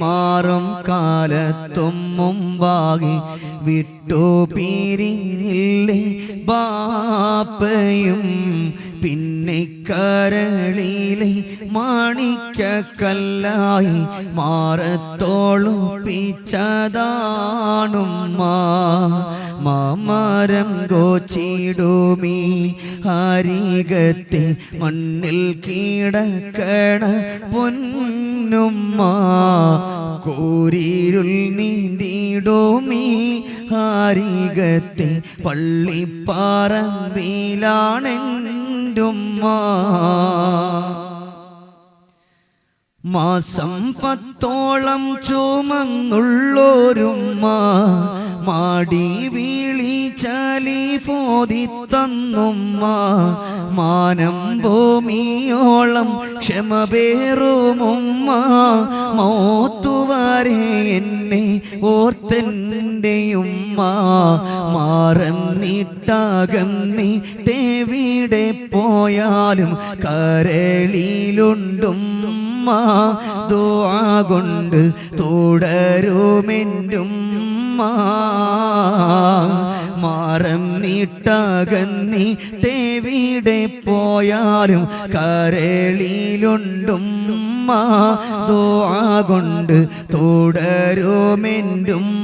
മാറും കാലത്തും മുമ്പാകെ വിട്ടു പിരിഞ്ഞില്ലേ ബാപ്പയും പിന്നെ കരളിലെ മാണിക്കക്കല്ലായി മാറത്തോളുപ്പിച്ചതാണുമ്മ മാമരം ഗോച്ചിടുമീ അരികത്തെ മണ്ണിൽ കിടക്കണ പൊന്നുമ്മ കൂരിരുൾ നീന്തിടുമീ അരികത്തെ പള്ളിപ്പറമ്പിലാണെൻ്റുമ്മ മാസം 10ഓളം ചുമന്നുള്ളോരുമ്മ മാടി വിളിച്ചാലി ഫോതി തന്നുമ്മ മാനം ഭൂമിയോളം ക്ഷമപേറുമുമ്മ മൗത്തുവരെ എന്നെ ഓർത്തെൻ്റെയുമ്മ മാറം നീട്ടാകം നീട്ടെവിടെ പോയാലും കരളിലുണ്ടും ദുആ കൊണ്ട് തുടരുമെൻ്റുമ്മ മാറം നീട്ടകന്നിട്ടെവിടെ പോയാലും കരളിലുണ്ടുമ്മ ദുആ കൊണ്ട് തുടരുമെൻ്റുമ്മ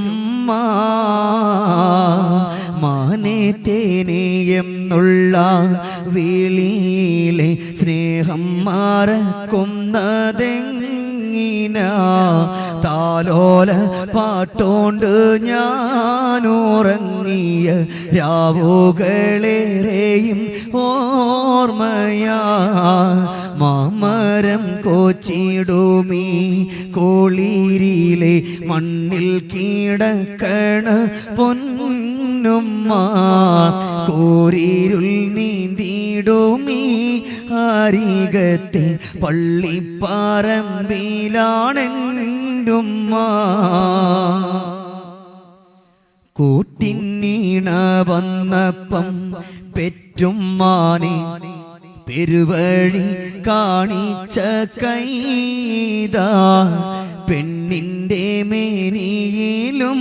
മാനേ തേനേ എന്നുള്ള വിളിയിലെ സ്നേഹം മറക്കുന്നതെങ്ങിന താലോല പാട്ടോണ്ട് ഞാനുറങ്ങിയ രാവുകളേറെയും ഓർമ്മയാ മാമരം കോച്ചിടുമീ കോളിരിയിലെ മണ്ണിൽ കിടക്കണ പൊന്നുമ്മ കോരിരുൾ നീന്തിടുമീ അരികത്തെ പള്ളിപ്പറമ്പിലാണെൻ്റുമ്മ കൂട്ടിനീണ വന്നപ്പം പെറ്റുമ്മാനെ പെരുവഴി കാണിച്ച കൈതാ പെണ്ണിൻ്റെ മേനിയിലും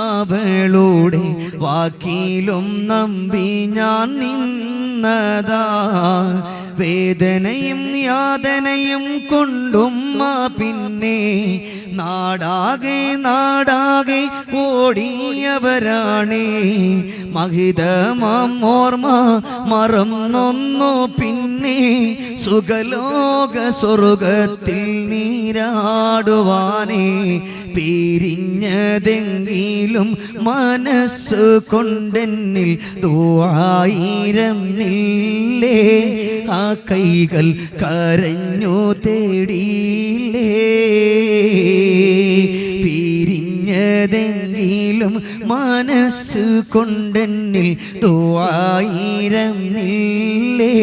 അവളുടെ വാക്കിലും നമ്പി ഞാൻ നിന്നതാ വേദനയും യാതനയും കൊണ്ടുമ്മ പിന്നെ നാടാകെ നാടാകെ ഓടിയവരാണേ മഹിതമാം ഓർമ്മ മറന്നൊന്നു പിന്നെ സുഖലോക സ്വർഗത്തിൽ നീരാടുവാനേ പിരിഞ്ഞതെങ്കിലും മനസ്സ് കൊണ്ടെന്നിൽ ദുആയിരം നില്ലേ ആ കൈകൾ കരഞ്ഞു തേടിയില്ലേ പിരിഞ്ഞതെങ്കിലും മനസ്സ് കൊണ്ടെന്നിൽ ദുആയിരം നില്ലേ